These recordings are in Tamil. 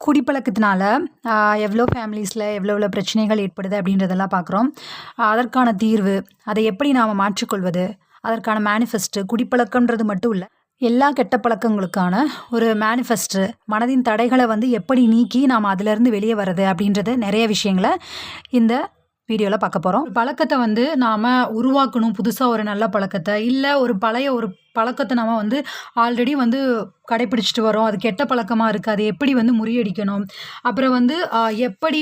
குடிப்பழக்கத்தினால எவ்வளோ ஃபேமிலிஸில் எவ்வளோ பிரச்சனைகள் ஏற்படுது அப்படின்றதெல்லாம் பார்க்குறோம். அதற்கான தீர்வு, அதை எப்படி நாம் மாற்றிக்கொள்வது, அதற்கான மேனிஃபெஸ்ட்டு, குடிப்பழக்கம்ன்றது மட்டும் இல்லை, எல்லா கெட்ட பழக்கங்களுக்கான ஒரு மேனிஃபெஸ்ட்டு, மனதின் தடைகளை எப்படி நீக்கி நாம் அதிலேருந்து வெளியே வர்றது அப்படின்றது நிறைய விஷயங்களை இந்த வீடியோவில் பார்க்க போகிறோம். பழக்கத்தை நாம் உருவாக்கணும், புதுசாக ஒரு நல்ல பழக்கத்தை, இல்லை ஒரு பழைய ஒரு பழக்கத்தை நாம் ஆல்ரெடி கடைப்பிடிச்சிட்டு வரோம், அது கெட்ட பழக்கமாக இருக்குது, அதை எப்படி முறியடிக்கணும், அப்புறம் எப்படி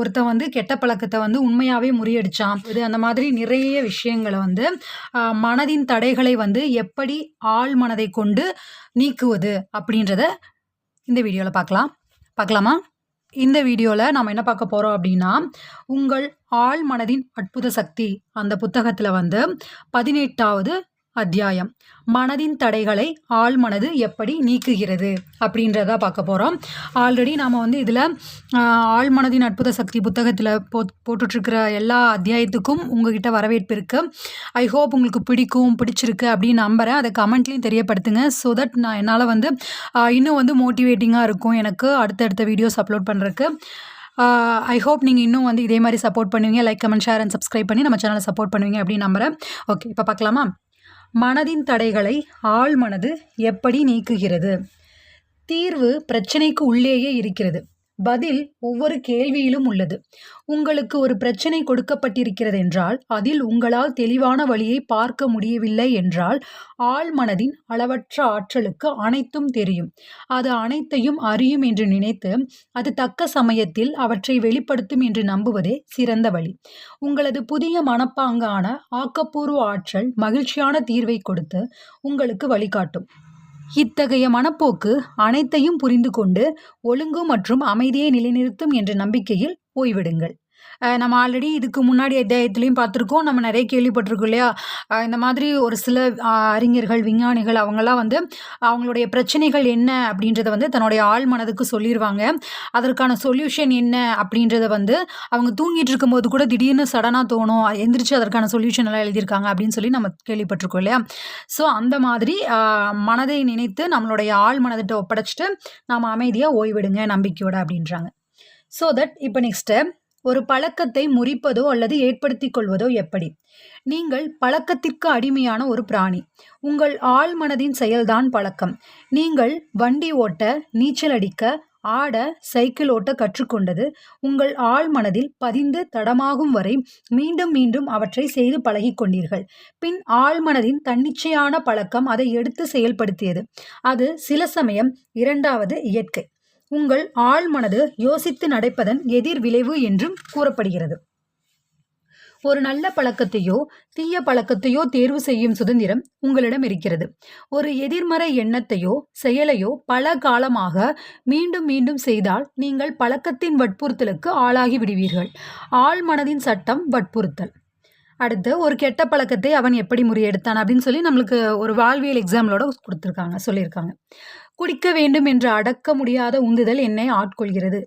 ஒருத்தன் கெட்ட பழக்கத்தை உண்மையாகவே முறியடித்தான், இது அந்த மாதிரி நிறைய விஷயங்களை மனதின் தடைகளை எப்படி ஆழ் மனதை கொண்டு நீக்குவது அப்படின்றத இந்த வீடியோவில் பார்க்கலாமா? இந்த வீடியோவில் நாம் என்ன பார்க்க போகிறோம் அப்படின்னா, உங்கள் ஆழ் மனதின் அற்புத சக்தி அந்த புத்தகத்தில் 18வது அத்தியாயம், மனதின் தடைகளை ஆழ் மனது எப்படி நீக்குகிறது அப்படின்றத பார்க்க போகிறோம். ஆல்ரெடி நாம் இதில் ஆழ் மனதின் அற்புத சக்தி புத்தகத்தில் போட்டுட்ருக்கிற எல்லா அத்தியாயத்துக்கும் உங்ககிட்ட வரவேற்பு இருக்குது. ஐ ஹோப் உங்களுக்கு பிடிச்சிருக்கு அப்படின்னு நம்புகிறேன். அதை கமெண்ட்லேயும் தெரியப்படுத்துங்க. ஸோ தட் நான் என்னால் இன்னும் மோட்டிவேட்டிங்காக இருக்கும் எனக்கு அடுத்தடுத்த வீடியோஸ் அப்லோட் பண்ணுறதுக்கு. ஐ ஹோப் நீங்கள் இன்னும் இதே மாதிரி சப்போர்ட் பண்ணுவீங்க. Like, comment, share and subscribe பண்ணி நம்ம சேனலை சப்போர்ட் பண்ணுவீங்க அப்படின்னு நம்புகிறேன். ஓகே, இப்போ பார்க்கலாமா? மனதின் தடைகளை ஆழ் மனது எப்படி நீக்குகிறது? தீர்வு பிரச்சனைக்கு உள்ளேயே இருக்கிறது. பதில் ஒவ்வொரு கேள்வியிலும் உள்ளது. உங்களுக்கு ஒரு பிரச்சனை கொடுக்கப்பட்டிருக்கிறது என்றால், அதில் உங்களால் தெளிவான வழியை பார்க்க முடியவில்லை என்றால், ஆழ் மனதின் அளவற்ற ஆற்றலுக்கு அனைத்தும் தெரியும். அது அனைத்தையும் அறியும் என்று நினைத்து அது தக்க சமயத்தில் அவற்றை வெளிப்படுத்தும் என்று நம்புவதே சிறந்த வழி. உங்களது புதிய மனப்பாங்கான ஆக்கப்பூர்வ ஆற்றல் மகிழ்ச்சியான தீர்வை கொடுத்து உங்களுக்கு வழிகாட்டும். இத்தகைய மனப்போக்கு அனைத்தையும் புரிந்து கொண்டு ஒழுங்கு மற்றும் அமைதியை நிலைநிறுத்தும் என்ற நம்பிக்கையில் ஓய்விடுங்கள். நம்ம ஆல்ரெடி இதுக்கு முன்னாடி அத்தியாயத்துலேயும் பார்த்துருக்கோம், நம்ம நிறைய கேள்விப்பட்டிருக்கோம் இல்லையா? இந்த மாதிரி ஒரு சில அறிஞர்கள், விஞ்ஞானிகள் அவங்கெல்லாம் அவங்களுடைய பிரச்சனைகள் என்ன அப்படின்றத தன்னுடைய ஆழ் மனதுக்கு சொல்லிடுவாங்க. அதற்கான சொல்யூஷன் என்ன அப்படின்றத அவங்க தூங்கிட்டு இருக்கும்போது கூட திடீர்னு சடனாக தோணும், எந்திரிச்சு அதற்கான சொல்யூஷன் எல்லாம் எழுதியிருக்காங்க அப்படின்னு சொல்லி நம்ம கேள்விப்பட்டிருக்கோம் இல்லையா? ஸோ அந்த மாதிரி மனதை நினைத்து நம்மளுடைய ஆழ் மனதிட்ட ஒப்படைச்சிட்டு நாம் அமைதியாக ஓய்விடுங்க நம்பிக்கையோட அப்படின்றாங்க. ஸோ தட் இப்போ நெக்ஸ்ட்டு, ஒரு பழக்கத்தை முறிப்பதோ அல்லது ஏற்படுத்திக் கொள்வதோ எப்படி? நீங்கள் பழக்கத்திற்கு அடிமையான ஒரு பிராணி. உங்கள் ஆழ் மனதின் செயல்தான் பழக்கம். நீங்கள் வண்டி ஓட்ட, நீச்சல் அடிக்க, ஆட, சைக்கிள் ஓட்ட கற்றுக்கொண்டது உங்கள் ஆழ் மனதில் பதிந்து தடமாகும் வரை மீண்டும் மீண்டும் அவற்றை செய்து பழகிக் கொண்டீர்கள். பின் ஆழ் மனதின் தன்னிச்சையான பழக்கம் அதை எடுத்து செயல்படுத்தியது. அது சில சமயம் இரண்டாவது இயற்கை. உங்கள் ஆழ் மனது யோசித்து நடப்பதன் எதிர் விளைவு என்றும் கூறப்படுகிறது. ஒரு நல்ல பழக்கத்தையோ தீய பழக்கத்தையோ தேர்வு செய்யும் சுதந்திரம் உங்களிடம் இருக்கிறது. ஒரு எதிர்மறை எண்ணத்தையோ செயலையோ பல காலமாக மீண்டும் மீண்டும் செய்தால் நீங்கள் பழக்கத்தின் வற்புறுத்தலுக்கு ஆளாகி விடுவீர்கள். ஆழ் மனதின் சட்டம் வற்புறுத்தல். அடுத்து, ஒரு கெட்ட பழக்கத்தை அவன் எப்படி முறியெடுத்தான் அப்படின்னு சொல்லி நம்மளுக்கு ஒரு வாழ்வியல் எக்ஸாம்பிளோட சொல்லியிருக்காங்க. குடிக்க வேண்டும் என்ற அடக்க முடியாத உந்துதல் என்னை ஆட்கொள்கிறது.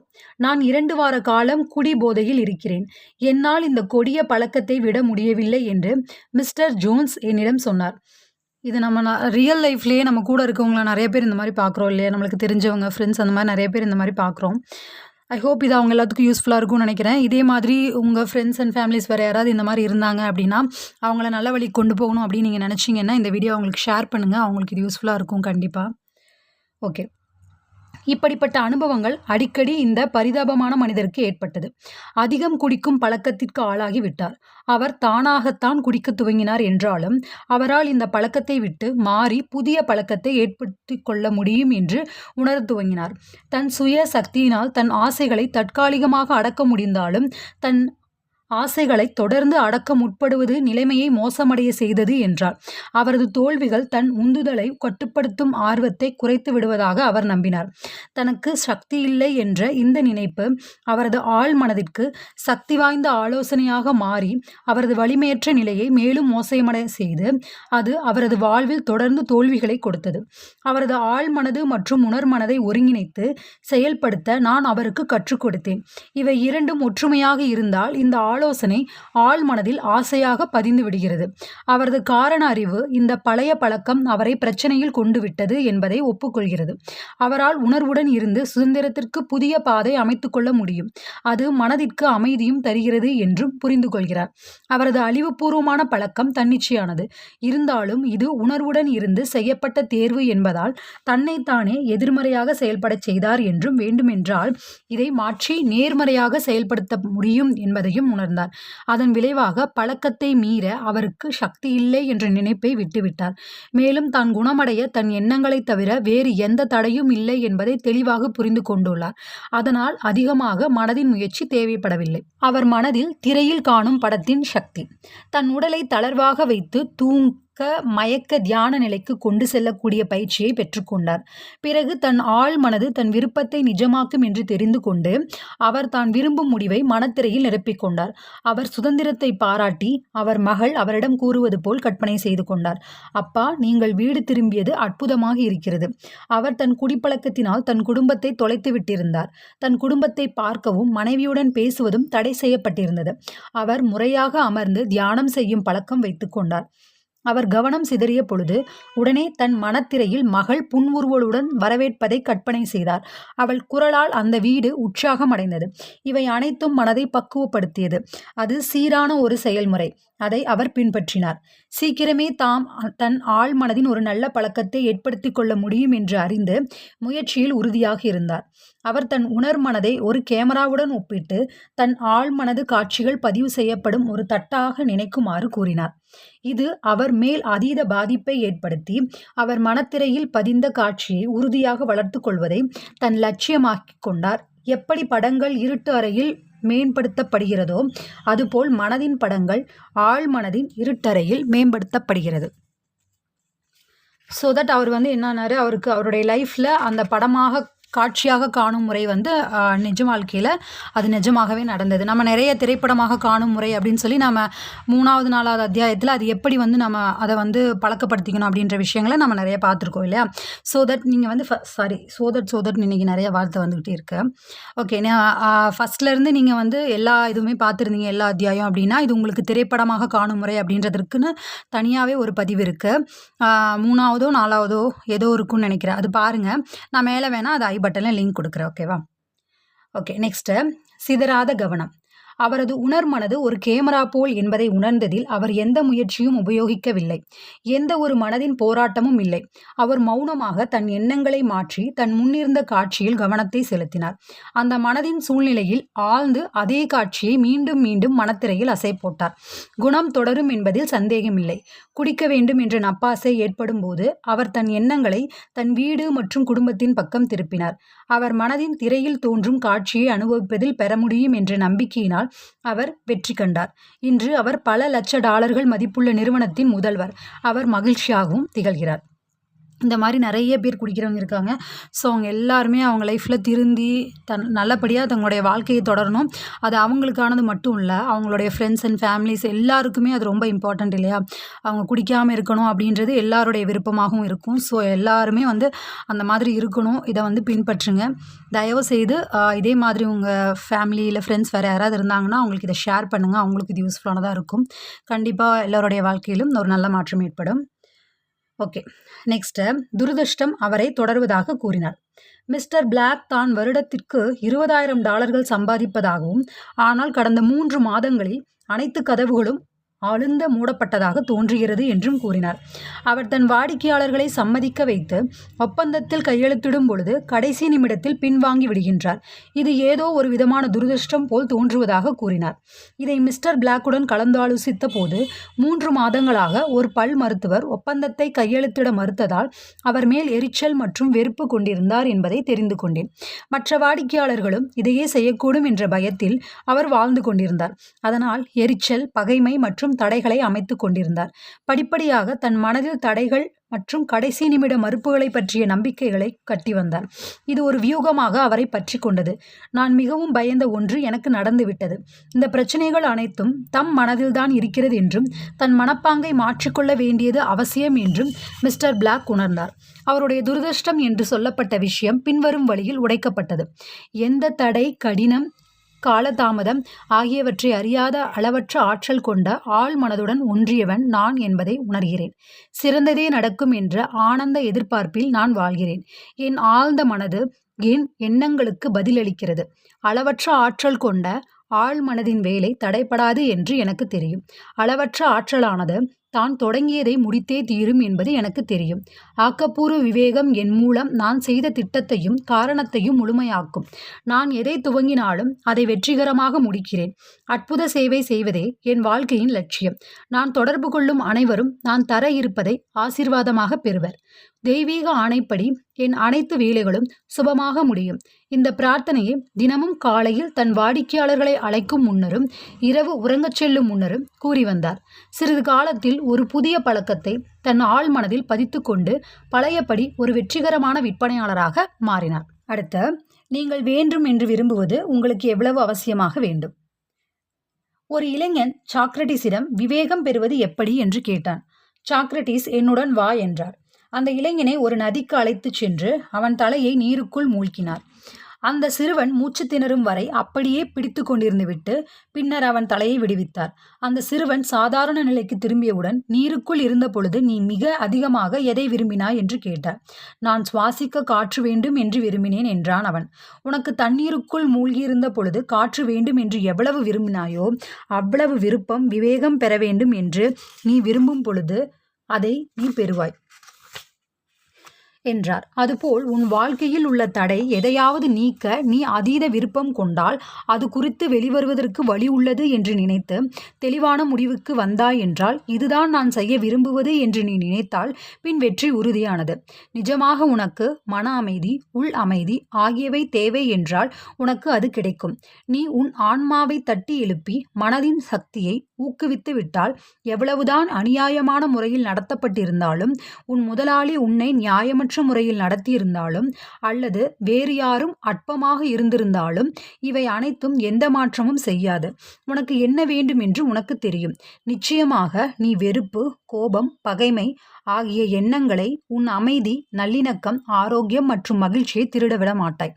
நான் 2 வார காலம் குடி போதையில் இருக்கிறேன். என்னால் இந்த கொடிய பழக்கத்தை விட முடியவில்லை என்று மிஸ்டர் ஜோன்ஸ் என்னிடம் சொன்னார். இது நம்ம ரியல் லைஃப்லேயே நம்ம கூட இருக்கவங்கள நிறைய பேர் இந்த மாதிரி பார்க்குறோம் இல்லையா? நம்மளுக்கு தெரிஞ்சவங்க, ஃப்ரெண்ட்ஸ், அந்த மாதிரி நிறைய பேர் இந்த மாதிரி பார்க்குறோம். ஐ ஹோப் இது அவங்க எல்லாத்துக்கும் யூஸ்ஃபுல்லாக இருக்கும்னு நினைக்கிறேன். இதே மாதிரி உங்கள் ஃப்ரெண்ட்ஸ் அண்ட் ஃபேமிலிஸ் வேறு யாராவது இந்த மாதிரி இருந்தாங்க அப்படின்னா, அவங்கள நல்ல வழி கொண்டு போகணும் அப்படின்னு நீங்கள் நினச்சிங்கன்னா இந்த வீடியோ அவங்களுக்கு ஷேர் பண்ணுங்கள். அவங்களுக்கு இது யூஸ்ஃபுல்லாக இருக்கும் கண்டிப்பாக. ஓகே, இப்படிப்பட்ட அனுபவங்கள் அடிக்கடி இந்த பரிதாபமான மனிதருக்கு ஏற்பட்டது. அதிகம் குடிக்கும் பழக்கத்திற்கு ஆளாகி விட்டார். அவர் தானாகத்தான் குடிக்க துவங்கினார் என்றாலும் அவரால் இந்த பழக்கத்தை விட்டு மாறி புதிய பழக்கத்தை ஏற்படுத்தி கொள்ள முடியும் என்று உணர துவங்கினார். தன் சுய சக்தியினால் தன் ஆசைகளை தற்காலிகமாக அடக்க முடிந்தாலும் தன் ஆசைகளை தொடர்ந்து அடக்க முற்படுவது நிலைமையை மோசமடைய செய்தது என்றார். அவரது தோல்விகள் தன் உந்துதலை கட்டுப்படுத்தும் ஆர்வத்தை குறைத்து விடுவதாக அவர் நம்பினார். தனக்கு சக்தி இல்லை என்ற இந்த நினைப்பு அவரது ஆழ் மனதிற்கு சக்தி வாய்ந்த ஆலோசனையாக மாறி அவரது வலிமையற்ற நிலையை மேலும் மோசமடைய செய்து அது அவரது வாழ்வில் தொடர்ந்து தோல்விகளை கொடுத்தது. அவரது ஆழ் மனது மற்றும் உணர்மனதை ஒருங்கிணைத்து செயல்படுத்த நான் அவருக்கு கற்றுக் கொடுத்தேன். இவை இரண்டும் ஒற்றுமையாக இருந்தால் இந்த ஆழ் ஆலோசனை ஆழ் மனதில் ஆசையாக பதிந்து விடுகிறது. அவரது காரண அறிவு இந்த பழைய பழக்கம் அவரை பிரச்சனையில் கொண்டு விட்டது என்பதை ஒப்புக்கொள்கிறது. அவரால் உணர்வுடன் இருந்து சுதந்திரத்திற்கு புதிய பாதை அமைத்துக் கொள்ள முடியும். அது மனதிற்கு அமைதியும் தருகிறது என்றும் புரிந்து கொள்கிறார். அவரது அழிவுபூர்வமான பழக்கம் தன்னிச்சையானது. இருந்தாலும் இது உணர்வுடன் இருந்து செய்யப்பட்ட தேர்வு என்பதால் தன்னைத்தானே எதிர்மறையாக செயல்படச் செய்தார் என்றும் வேண்டுமென்றால் இதை மாற்றி நேர்மறையாக செயல்படுத்த முடியும் என்பதையும் உணர்ந்தார். அதன் விளைவாக பழக்கத்தை மீற அவருக்கு சக்தி இல்லை என்ற நினைப்பை விட்டுவிட்டார். மேலும் தான் குணமடைய தன் எண்ணங்களைத் தவிர வேறு எந்த தடையும் இல்லை என்பதை தெளிவாக புரிந்து கொண்டுள்ளார். அதனால் அதிகமாக மனதின் முயற்சி தேவைப்படவில்லை. அவர் மனதில் திரையில் காணும் படத்தின் சக்தி. தன் உடலை தளர்வாக வைத்து மயக்க தியான நிலைக்கு கொண்டு செல்லக்கூடிய பயிற்சியை பெற்றுக்கொண்டார். பிறகு தன் ஆழ் மனது தன் விருப்பத்தை நிஜமாக்கும் என்று தெரிந்து கொண்டு அவர் தான் விரும்பும் முடிவை மனத்திரையில் நிரப்பிக் கொண்டார். அவர் சுதந்திரத்தை பாராட்டி அவர் மகள் அவரிடம் கூறுவது போல் கற்பனை செய்து கொண்டார். அப்பா, நீங்கள் வீடு திரும்பியது அற்புதமாக இருக்கிறது. அவர் தன் குடிப்பழக்கத்தினால் தன் குடும்பத்தை தொலைத்து விட்டிருந்தார். தன் குடும்பத்தை பார்க்கவும் மனைவியுடன் பேசுவதும் தடை செய்யப்பட்டிருந்தது. அவர் முறையாக அமர்ந்து தியானம் செய்யும் பழக்கம் வைத்துக் கொண்டார். அவர் கவனம் சிதறிய பொழுது உடனே தன் மனத்திரையில் மகள் புன்முறுவலுடன் வரவேற்பதை கற்பனை செய்தார். அவள் குரலால் அந்த வீடு உற்சாகம் அடைந்தது. இவை அனைத்தும் மனதை பக்குவப்படுத்தியது. அது சீரான ஒரு செயல்முறை. அதை அவர் பின்பற்றினார். சீக்கிரமே தன் ஆழ் மனதின் ஒரு நல்ல பழக்கத்தை ஏற்படுத்தி கொள்ள முடியும் என்று அறிந்து முயற்சியில் உறுதியாக இருந்தார். அவர் தன் உணர் மனதை ஒரு கேமராவுடன் ஒப்பிட்டு தன் ஆழ் மனது காட்சிகள் பதிவு செய்யப்படும் ஒரு தட்டாக நினைக்குமாறு கூறினார். இது அவர் மேல் அதீத பாதிப்பை ஏற்படுத்தி அவர் மனத்திரையில் பதிந்த காட்சியை உறுதியாக வளர்த்து கொள்வதை தன் லட்சியமாக்கிக் கொண்டார். எப்படி படங்கள் இருட்டு அறையில் மேம்படுத்தப்படுகிறதோ அதுபோல் மனதின் படங்கள் ஆழ் மனதின் இருட்டறையில் மேம்படுத்தப்படுகிறது. ஸோ தட் அவர் என்னன்னாரு, அவருக்கு அவருடைய லைஃப்பில் அந்த படமாக காட்சியாக காணும் முறை நிஜ வாழ்க்கையில் அது நிஜமாகவே நடந்தது. நம்ம நிறைய திரைப்படமாக காணும் முறை அப்படின்னு சொல்லி நம்ம 3வது 4வது அத்தியாயத்தில் அது எப்படி நம்ம அதை பழக்கப்படுத்திக்கணும் அப்படின்ற விஷயங்களை நம்ம நிறைய பார்த்துருக்கோம் இல்லையா. ஸோ தட் நீங்கள் ஸோ தட் இன்றைக்கி நிறைய வார்த்தை வந்துக்கிட்டே இருக்கு. ஓகே, ஃபஸ்ட்லேருந்து நீங்கள் எல்லா இதுவுமே பார்த்துருந்தீங்க, எல்லா அத்தியாயம் அப்படின்னா இது உங்களுக்கு திரைப்படமாக காணும் முறை அப்படின்றதுக்குன்னு தனியாகவே ஒரு பதிவு இருக்குது. 3ஆவதோ 4ஆவதோ ஏதோ இருக்குன்னு நினைக்கிறேன். அது பாருங்கள். நான் மேலே வேணால் அது பட்டனில் லிங்க் கொடுக்குறேன். ஓகேவா? ஓகே, நெக்ஸ்ட்டு சிதறாத கவனம். அவரது உணர்மனது ஒரு கேமரா போல் என்பதை உணர்ந்ததில் அவர் எந்த முயற்சியும் உபயோகிக்கவில்லை. எந்த ஒரு மனதின் போராட்டமும் இல்லை. அவர் மௌனமாக தன் எண்ணங்களை மாற்றி தன் முன்னிருந்த காட்சியில் கவனத்தை செலுத்தினார். அந்த மனதின் சூழ்நிலையில் ஆழ்ந்து அதே காட்சியை மீண்டும் மீண்டும் மனத்திரையில் அசை போட்டார். குணம் தொடரும் என்பதில் சந்தேகமில்லை. குடிக்க வேண்டும் என்ற நப்பாசை ஏற்படும் போது அவர் தன் எண்ணங்களை தன் வீடு மற்றும் குடும்பத்தின் பக்கம் திருப்பினார். அவர் மனதின் திரையில் தோன்றும் காட்சியை அனுபவிப்பதில் பெற முடியும் என்ற நம்பிக்கையினால் அவர் வெற்றி கண்டார். இன்று அவர் பல லட்ச டாலர்கள் மதிப்புள்ள நிறுவனத்தின் முதல்வர். அவர் மகிழ்ச்சியாகவும் திகழ்கிறார். இந்த மாதிரி நிறைய பேர் குடிக்கிறவங்க இருக்காங்க. ஸோ அவங்க எல்லாருமே அவங்க லைஃப்பில் திருந்தி நல்லபடியாக தங்களுடைய வாழ்க்கையை தொடரணும். அது அவங்களுக்கானது மட்டும் இல்லை, அவங்களுடைய ஃப்ரெண்ட்ஸ் அண்ட் ஃபேமிலிஸ் எல்லாருக்குமே அது ரொம்ப இம்பார்ட்டண்ட் இல்லையா. அவங்க குடிக்காமல் இருக்கணும் அப்படின்றது எல்லாருடைய விருப்பமாகவும் இருக்கும். ஸோ எல்லாருமே அந்த மாதிரி இருக்கணும். இதை பின்பற்றுங்க. தயவு செய்து இதே மாதிரி உங்கள் ஃபேமிலி இல்லை ஃப்ரெண்ட்ஸ் வேறு யாராவது இருந்தாங்கன்னா அவங்களுக்கு இதை ஷேர் பண்ணுங்கள். அவங்களுக்கு இது யூஸ்ஃபுல்லானதாக இருக்கும். கண்டிப்பாக எல்லோருடைய வாழ்க்கையிலும் ஒரு நல்ல மாற்றம் ஏற்படும். ஓகே, நெக்ஸ்ட்டு துரதிர்ஷ்டம் அவரை தொடர்வதாக கூறினார். மிஸ்டர் பிளாக் தான் வருடத்திற்கு $20,000 சம்பாதிப்பதாகவும் ஆனால் கடந்த 3 மாதங்களில் அனைத்து கதவுகளும் ஆழ்ந்த மூடப்பட்டதாக தோன்றுகிறது என்றும் கூறினார். அவர் தன் வாடிக்கையாளர்களை சம்மதிக்க வைத்து ஒப்பந்தத்தில் கையெழுத்திடும் பொழுது கடைசி நிமிடத்தில் பின்வாங்கி விடுகின்றார். இது ஏதோ ஒரு விதமான துரதிர்ஷ்டம் போல் தோன்றுவதாக கூறினார். இதை மிஸ்டர் பிளாக்குடன் கலந்தாலோசித்த போது 3 மாதங்களாக ஒரு பல் மருத்துவர் ஒப்பந்தத்தை கையெழுத்திட மறுத்ததால் அவர் மேல் எரிச்சல் மற்றும் வெறுப்பு கொண்டிருந்தார் என்பதை தெரிந்து கொண்டேன். மற்ற வாடிக்கையாளர்களும் இதையே செய்யக்கூடும் என்ற பயத்தில் அவர் வாழ்ந்து கொண்டிருந்தார். அதனால் எரிச்சல், பகைமை மற்றும் தடைகளை அமைத்துக் கொண்டிருந்தார். படிப்படியாக தன் மனதில் தடைகள் மற்றும் கடைசி நிமிட மறுப்புகளை பற்றிய நம்பிக்கைகளை கட்டி வந்தார். இது ஒரு வியூகமாக அவரை பற்றி கொண்டது. நான் மிகவும் பயந்த ஒன்று எனக்கு நடந்துவிட்டது. இந்த பிரச்சனைகள் அனைத்தும் தம் மனதில்தான் இருக்கிறது என்றும் தன் மனப்பாங்கை மாற்றிக்கொள்ள வேண்டியது அவசியம் என்றும் மிஸ்டர் பிளாக் உணர்ந்தார். அவருடைய துரதிர்ஷ்டம் என்று சொல்லப்பட்ட விஷயம் பின்வரும் வழியில் உடைக்கப்பட்டது. எந்த தடை, கடினம் காலதாமதம் ஆகியவற்றை அறியாத அளவற்ற ஆற்றல் கொண்ட ஆழ் மனதுடன் ஒன்றியவன் நான் என்பதை உணர்கிறேன். சிறந்ததே நடக்கும் என்ற ஆனந்த எதிர்பார்ப்பில் நான் வாழ்கிறேன். என் ஆழ்ந்த மனது என் எண்ணங்களுக்கு பதிலளிக்கிறது. அளவற்ற ஆற்றல் கொண்ட ஆழ் மனதின் வேலை தடைபடாது என்று எனக்கு தெரியும். அளவற்ற ஆற்றலானது தான் தொடங்கியதை முடித்தே தீரும் என்பது எனக்கு தெரியும். ஆக்கப்பூர்வ விவேகம் என் மூலம் நான் செய்த திட்டத்தையும் காரணத்தையும் முழுமையாக்கும். நான் எதை துவங்கினாலும் அதை வெற்றிகரமாக முடிக்கிறேன். அற்புத சேவை செய்வதே என் வாழ்க்கையின் லட்சியம். நான் தொடர்பு கொள்ளும் அனைவரும் நான் தர இருப்பதை ஆசீர்வாதமாக பெறுவர். தெய்வீக ஆணைப்படி என் அனைத்து வேலைகளும் சுபமாக முடியும். இந்த பிரார்த்தனையை தினமும் காலையில் தன் வாடிக்கையாளர்களை அழைக்கும் முன்னரும் இரவு உறங்கச் செல்லும் முன்னரும் கூறி வந்தார். சிறிது காலத்தில் ஒரு புதிய பழக்கத்தை தன் ஆழ் மனதில் பதித்து கொண்டு பழையபடி ஒரு வெற்றிகரமான விற்பனையாளராக மாறினார். அடுத்த, நீங்கள் வேண்டும் என்று விரும்புவது உங்களுக்கு எவ்வளவு அவசியமாக வேண்டும்? ஒரு இளைஞன் சாக்ரட்டிஸிடம் விவேகம் பெறுவது எப்படி என்று கேட்டான். சாக்ரட்டிஸ் என்னுடன் வா என்றார். அந்த இளைஞனை ஒரு நதிக்கு அழைத்துச் சென்று அவன் தலையை நீருக்குள் மூழ்கினார். அந்த சிறுவன் மூச்சு திணறும் வரை அப்படியே பிடித்து கொண்டிருந்து விட்டு பின்னர் அவன் தலையை விடுவித்தார். அந்த சிறுவன் சாதாரண நிலைக்கு திரும்பியவுடன் நீருக்குள் இருந்த பொழுது நீ மிக அதிகமாக எதை விரும்பினாய் என்று கேட்டார். நான் சுவாசிக்க காற்று வேண்டும் என்று விரும்பினேன் என்றான் அவன். உனக்கு தண்ணீருக்குள் மூழ்கியிருந்த பொழுது காற்று வேண்டும் என்று எவ்வளவு விரும்பினாயோ அவ்வளவு விருப்பம் விவேகம் பெற வேண்டும் என்று நீ விரும்பும் பொழுது அதை நீ பெறுவாய் என்றார். அதுபோல் உன் வாழ்க்கையில் உள்ள தடை எதையாவது நீக்க நீ அதீத விருப்பம் கொண்டால் அது குறித்து வெளிவருவதற்கு வழி உள்ளது என்று நினைத்து தெளிவான முடிவுக்கு வந்தாய் என்றால் இதுதான் நான் செய்ய விரும்புவது என்று நீ நினைத்தால் பின் வெற்றி உறுதியானது. நிஜமாக உனக்கு மன அமைதி, உள் அமைதி ஆகியவை தேவை என்றால் உனக்கு அது கிடைக்கும். நீ உன் ஆன்மாவை தட்டி எழுப்பி மனதின் சக்தியை ஊக்குவித்து விட்டால் எவ்வளவுதான் அநியாயமான முறையில் நடத்தப்பட்டிருந்தாலும் உன் முதலாளி உன்னை நியாயமற்ற முறையில் நடத்தியிருந்தாலும் அல்லது வேறு யாரும் அற்பமாக இருந்திருந்தாலும் இவை அனைத்தும் எந்த மாற்றமும் செய்யாது. உனக்கு என்ன வேண்டும் என்று உனக்கு தெரியும். நிச்சயமாக நீ வெறுப்பு, கோபம், பகைமை ஆகிய எண்ணங்களை உன் அமைதி, நல்லிணக்கம், ஆரோக்கியம் மற்றும் மகிழ்ச்சியை திருடவிட மாட்டாய்.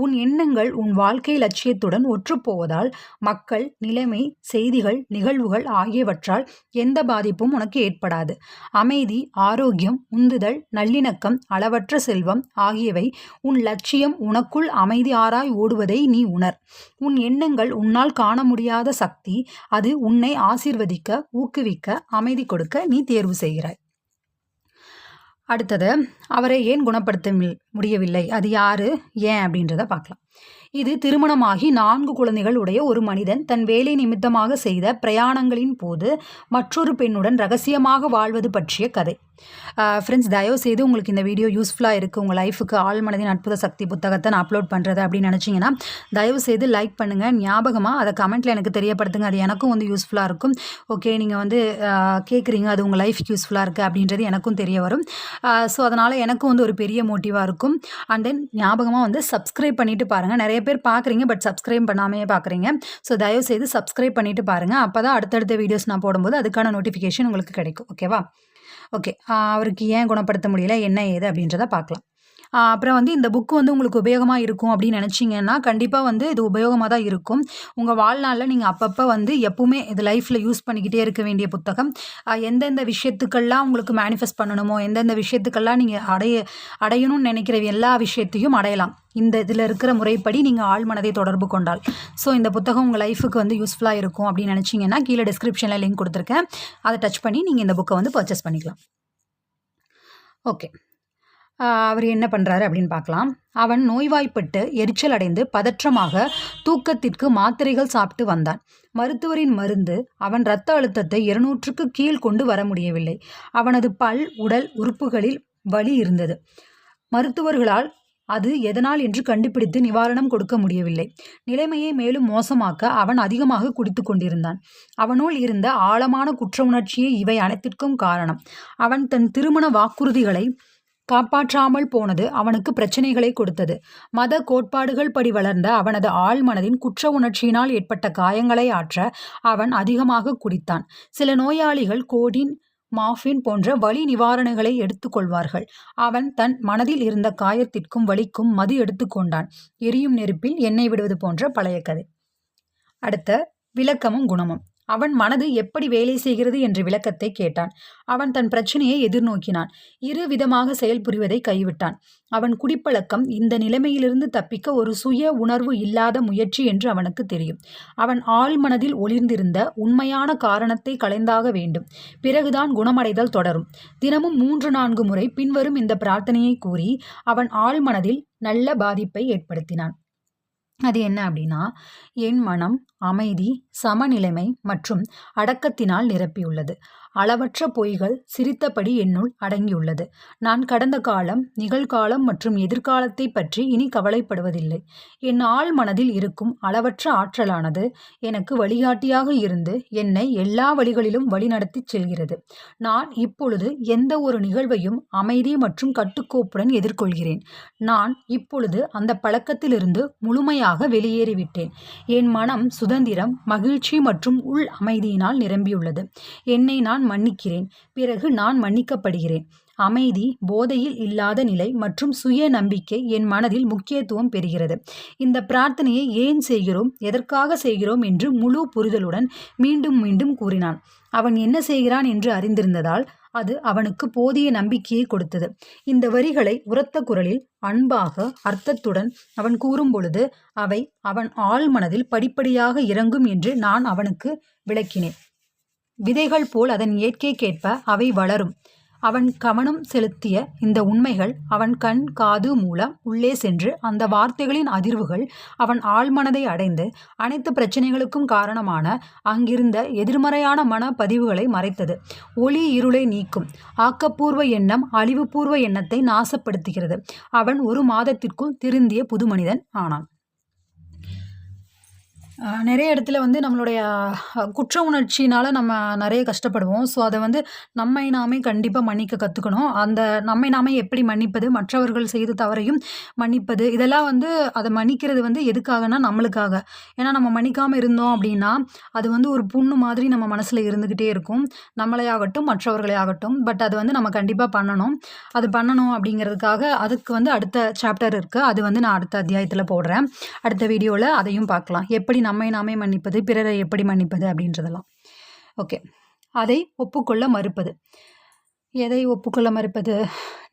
உன் எண்ணங்கள் உன் வாழ்க்கை லட்சியத்துடன் ஒற்றுப்போவதால் மக்கள், நிலைமை, செய்திகள், நிகழ்வுகள் ஆகியவற்றால் எந்த பாதிப்பும் உனக்கு ஏற்படாது. அமைதி, ஆரோக்கியம், உந்துதல், நல்லிணக்கம், அளவற்ற செல்வம் ஆகியவை உன் லட்சியம் உனக்குள் அமைதி ஆராய் ஓடுவதை நீ உணர். உன் எண்ணங்கள் உன்னால் காண முடியாத சக்தி. அது உன்னை ஆசீர்வதிக்க, ஊக்குவிக்க, அமைதி கொடுக்க நீ தேர்வு செய்கிறாய். அடுத்தது, அவரை ஏன் குணப்படுத்த முடியவில்லை, அது யாரு, ஏன் அப்படின்றத பார்க்கலாம். இது திருமணமாகி 4 குழந்தைகள் உடைய ஒரு மனிதன் தன் வேலை நிமித்தமாக செய்த பிரயாணங்களின் போது மற்றொரு பெண்ணுடன் ரகசியமாக வாழ்வது பற்றிய கதை. ஃப்ரெண்ட்ஸ், தயவு செய்து உங்களுக்கு இந்த வீடியோ யூஸ்ஃபுல்லாக இருக்குது, உங்கள் லைஃபுக்கு ஆழ் மனதின் அற்புத சக்தி புத்தகத்தை நான் அப்லோட் பண்ணுறது அப்படின்னு நினச்சிங்கன்னா தயவு செய்து லைக் பண்ணுங்கள். ஞாபகமாக அதை கமெண்ட்டில் எனக்கு தெரியப்படுத்துங்க. அது எனக்கும் வந்து யூஸ்ஃபுல்லாக இருக்கும். ஓகே, நீங்கள் வந்து கேட்குறீங்க, அது உங்கள் லைஃப்க்கு யூஸ்ஃபுல்லாக இருக்குது அப்படின்றது எனக்கும் தெரிய வரும். ஸோ அதனால் எனக்கும் வந்து ஒரு பெரிய மோட்டிவாக இருக்கும். அண்ட் தென் ஞாபகமாக வந்து சப்ஸ்கிரைப் பண்ணிவிட்டு பாருங்கள். நிறைய பேர் பார்க்குறீங்க, பட் சப்ஸ்கிரைப் பண்ணாமே பார்க்குறீங்க. ஸோ தயவு செய்து சப்ஸ்கிரைப் பண்ணிவிட்டு பாருங்கள். அப்போ தான் அடுத்தடுத்த வீடியோஸ் நான் போடும்போது அதுக்கான நோட்டிஃபிகேஷன் உங்களுக்கு கிடைக்கும். ஓகேவா? ஓகே, அவருக்கு ஏன் குணப்படுத்த முடியல, என்ன ஏது அப்படின்றத பார்க்கலாம். அப்புறம் வந்து இந்த புக்கு வந்து உங்களுக்கு உபயோகமாக இருக்கும் அப்படின்னு நினச்சிங்கன்னா கண்டிப்பாக வந்து இது உபயோகமாக தான் இருக்கும். உங்கள் வாழ்நாளில் நீங்கள் அப்பப்போ வந்து எப்பவுமே இது லைஃப்பில் யூஸ் பண்ணிக்கிட்டே இருக்க வேண்டிய புத்தகம். எந்தெந்த விஷயத்துக்கெல்லாம் உங்களுக்கு மேனிஃபெஸ்ட் பண்ணணுமோ, எந்தெந்த விஷயத்துக்கெல்லாம் நீங்கள் அடையணும்னு நினைக்கிற எல்லா விஷயத்தையும் அடையலாம் இந்த இதில் இருக்கிற முறைப்படி நீங்கள் ஆழ்மனதை தொடர்பு கொண்டால். ஸோ இந்த புத்தகம் உங்கள் லைஃபுக்கு வந்து யூஸ்ஃபுல்லாக இருக்கும் அப்படின்னு நினச்சிங்கன்னா கீழே டிஸ்கிரிப்ஷனில் லிங்க் கொடுத்துருக்கேன். அதை டச் பண்ணி நீங்கள் இந்த புக்கை வந்து பர்ச்சேஸ் பண்ணிக்கலாம். ஓகே, அவர் என்ன பண்ணுறாரு அப்படின்னு பார்க்கலாம். அவன் நோய்வாய்ப்பட்டு எரிச்சல் அடைந்து பதற்றமாக தூக்கத்திற்கு மாத்திரைகள் சாப்பிட்டு வந்தான். மருத்துவரின் மருந்து அவன் இரத்த அழுத்தத்தை 200க்கு கீழ் கொண்டு வர முடியவில்லை. அவனது பல், உடல் உறுப்புகளில் வலி இருந்தது. மருத்துவர்களால் அது எதனால் என்று கண்டுபிடித்து நிவாரணம் கொடுக்க முடியவில்லை. நிலைமையை மேலும் மோசமாக்க அவன் அதிகமாக குடித்து கொண்டிருந்தான். அவனுள் இருந்த ஆழமான குற்ற உணர்ச்சியே இவை அனைத்திற்கும் காரணம். அவன் தன் திருமண வாக்குறுதிகளை காப்பாற்றாமல் போனது அவனுக்கு பிரச்சனைகளை கொடுத்தது. மத கோட்பாடுகள் படி வளர்ந்த அவனது ஆழ்மனதின் குற்ற உணர்ச்சியினால் ஏற்பட்ட காயங்களை ஆற்ற அவன் அதிகமாக குடித்தான். சில நோயாளிகள் கோடின், மார்பின் போன்ற வலி நிவாரணிகளை எடுத்துக்கொள்வார்கள். அவன் தன் மனதில் இருந்த காயத்திற்கும் வலிக்கும் மது எடுத்துக்கொண்டான். எரியும் நெருப்பில் எண்ணெய் விடுவது போன்ற பழைய கதை. அடுத்த விளக்கமும் குணமும். அவன் மனது எப்படி வேலை செய்கிறது என்ற விளக்கத்தை கேட்டான். அவன் தன் பிரச்சனையை எதிர்நோக்கினான். இரு விதமாக செயல்புரிவதை கைவிட்டான். அவன் குடிப்பழக்கம் இந்த நிலைமையிலிருந்து தப்பிக்க ஒரு சுய உணர்வு இல்லாத முயற்சி என்று அவனுக்கு தெரியும். அவன் ஆழ்மனதில் ஒளிர்ந்திருந்த உண்மையான காரணத்தை களைந்தாக வேண்டும். பிறகுதான் குணமடைதல் தொடரும். தினமும் 3-4 முறை பின்வரும் இந்த பிரார்த்தனையை கூறி அவன் ஆழ்மனதில் நல்ல பாதிப்பை ஏற்படுத்தினான். அது என்ன அப்படின்னா, என் மனம் அமைதி, சமநிலைமை மற்றும் அடக்கத்தினால் நிரப்பியுள்ளது. அளவற்ற பொய்கள் சிரித்தபடி என்னுள் அடங்கியுள்ளது. நான் கடந்த காலம், நிகழ்காலம் மற்றும் எதிர்காலத்தை பற்றி இனி கவலைப்படுவதில்லை. என் ஆழ் மனதில் இருக்கும் அளவற்ற ஆற்றலானது எனக்கு வழிகாட்டியாக இருந்து என்னை எல்லா வழிகளிலும் வழிநடத்திச் செல்கிறது. நான் இப்பொழுது எந்த ஒரு நிகழ்வையும் அமைதி மற்றும் கட்டுக்கோப்புடன் எதிர்கொள்கிறேன். நான் இப்பொழுது அந்த பழக்கத்திலிருந்து முழுமையாக வெளியேறிவிட்டேன். என் மனம் சுதந்திரம், மகிழ்ச்சி மற்றும் உள் அமைதியினால் நிரம்பியுள்ளது. என்னை நான் மன்னிக்கிறேன். பிறகு நான் மன்னிக்கப்படுகிறேன். அமைதி, போதையில் இல்லாத நிலை மற்றும் சுய நம்பிக்கை என் மனதில் முக்கியத்துவம் பெறுகிறது. இந்த பிரார்த்தனையை ஏன் செய்கிறோம், எதற்காக செய்கிறோம் என்று முழு புரிதலுடன் மீண்டும் மீண்டும் கூறினான். அவன் என்ன செய்கிறான் என்று அறிந்திருந்ததால் அது அவனுக்கு போதிய நம்பிக்கையை கொடுத்தது. இந்த வரிகளை உரத்த குரலில் அன்பாக அர்த்தத்துடன் அவன் கூறும் பொழுது அவை அவன் ஆழ்மனதில் படிப்படியாக இறங்கும் என்று நான் அவனுக்கு விளக்கினேன். விதைகள் போல் அதன் இயற்கைக்கேற்ப அவை வளரும். அவன் கவனம் செலுத்திய இந்த உண்மைகள் அவன் கண், காது மூலம் உள்ளே சென்று அந்த வார்த்தைகளின் அதிர்வுகள் அவன் ஆழ்மனதை அடைந்து அனைத்து பிரச்சனைகளுக்கும் காரணமான அங்கிருந்த எதிர்மறையான மன பதிவுகளை மறைத்தது. ஒளி இருளை நீக்கும். ஆக்கப்பூர்வ எண்ணம் அழிவுபூர்வ எண்ணத்தை நாசப்படுத்துகிறது. அவன் 1 மாதத்திற்குள் திருந்திய புது மனிதன் ஆனான். நிறைய இடத்துல வந்து நம்மளுடைய குற்ற உணர்ச்சினால் நம்ம நிறைய கஷ்டப்படுவோம். ஸோ அதை வந்து நம்மை நாமே கண்டிப்பாக மன்னிக்க கற்றுக்கணும். அந்த நம்மை நாமே எப்படி மன்னிப்பது, மற்றவர்கள் செய்த தவறையும் மன்னிப்பது, இதெல்லாம் வந்து அதை மன்னிக்கிறது வந்து எதுக்காகனா நம்மளுக்காக. ஏன்னா நம்ம மன்னிக்காமல் இருந்தோம் அப்படின்னா அது வந்து ஒரு புண்ணு மாதிரி நம்ம மனசில் இருந்துக்கிட்டே இருக்கும், நம்மளே ஆகட்டும் மற்றவர்களே ஆகட்டும். பட் அது வந்து நம்ம கண்டிப்பாக பண்ணணும். அது பண்ணணும் அப்படிங்கிறதுக்காக அதுக்கு வந்து அடுத்த சாப்டர் இருக்குது. அது வந்து நான் அடுத்த அத்தியாயத்தில் போடுறேன். அடுத்த வீடியோவில் அதையும் பார்க்கலாம். எப்படி நம்மை நாமே மன்னிப்பது, பிறரை எப்படி மன்னிப்பது அப்படின்றதெல்லாம். ஓகே, அதை ஒப்புக்கொள்ள மறுப்பது. எதை ஒப்புக்கொள்ள மறுப்பது?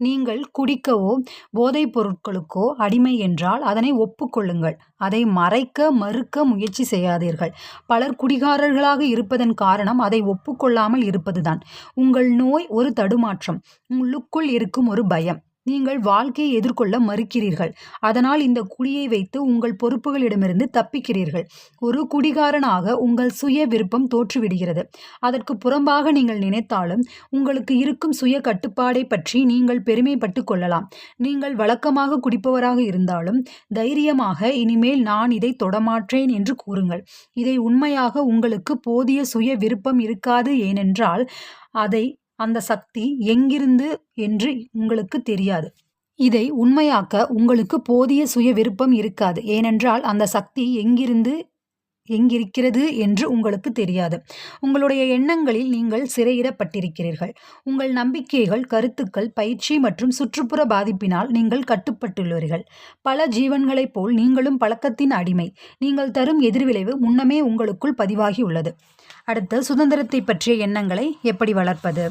நீங்கள் குடிக்கவோ போதைப் பொருட்களுக்கோ அடிமை என்றால் அதனை ஒப்புக்கொள்ளுங்கள். அதை மறுக்க முயற்சி செய்யாதீர்கள். பலர் குடிகாரர்களாக இருப்பதன் காரணம் அதை ஒப்புக்கொள்ளாமல் இருப்பதுதான். உங்கள் நோய் ஒரு தடுமாற்றம், உள்ளுக்குள் இருக்கும் ஒரு பயம். நீங்கள் வாழ்க்கையை எதிர்கொள்ள மறுக்கிறீர்கள். அதனால் இந்த குடியை வைத்து உங்கள் பொறுப்புகளிடமிருந்து தப்பிக்கிறீர்கள். ஒரு குடிகாரனாக உங்கள் சுய விருப்பம் தோற்றுவிடுகிறது. அதற்கு புறம்பாக நீங்கள் நினைத்தாலும் உங்களுக்கு இருக்கும் சுய கட்டுப்பாடை பற்றி நீங்கள் பெருமைப்பட்டு கொள்ளலாம். நீங்கள் வழக்கமாக குடிப்பவராக இருந்தாலும் தைரியமாக இனிமேல் நான் இதை தொடமாற்றேன் என்று கூறுங்கள். இதை உண்மையாக உங்களுக்கு போதிய சுய விருப்பம் இருக்காது. ஏனென்றால் அந்த சக்தி எங்கிருந்து என்று உங்களுக்கு தெரியாது. இதை உண்மையாக்க உங்களுக்கு போதிய சுய விருப்பம் இருக்காது. ஏனென்றால் அந்த சக்தி எங்கிருக்கிறது என்று உங்களுக்கு தெரியாது. உங்களுடைய எண்ணங்களில் நீங்கள் சிறையிடப்பட்டிருக்கிறீர்கள். உங்கள் நம்பிக்கைகள், கருத்துக்கள், பயிற்சி மற்றும் சுற்றுப்புற பாதிப்பினால் நீங்கள் கட்டுப்பட்டுள்ளீர்கள். பல ஜீவன்களைப் போல் நீங்களும் பழக்கத்தின் அடிமை. நீங்கள் தரும் எதிர்விளைவு முன்னமே உங்களுக்குள் பதிவாகி உள்ளது. அடுத்து, சுதந்திரத்தை பற்றிய எண்ணங்களை எப்படி வளர்ப்பது?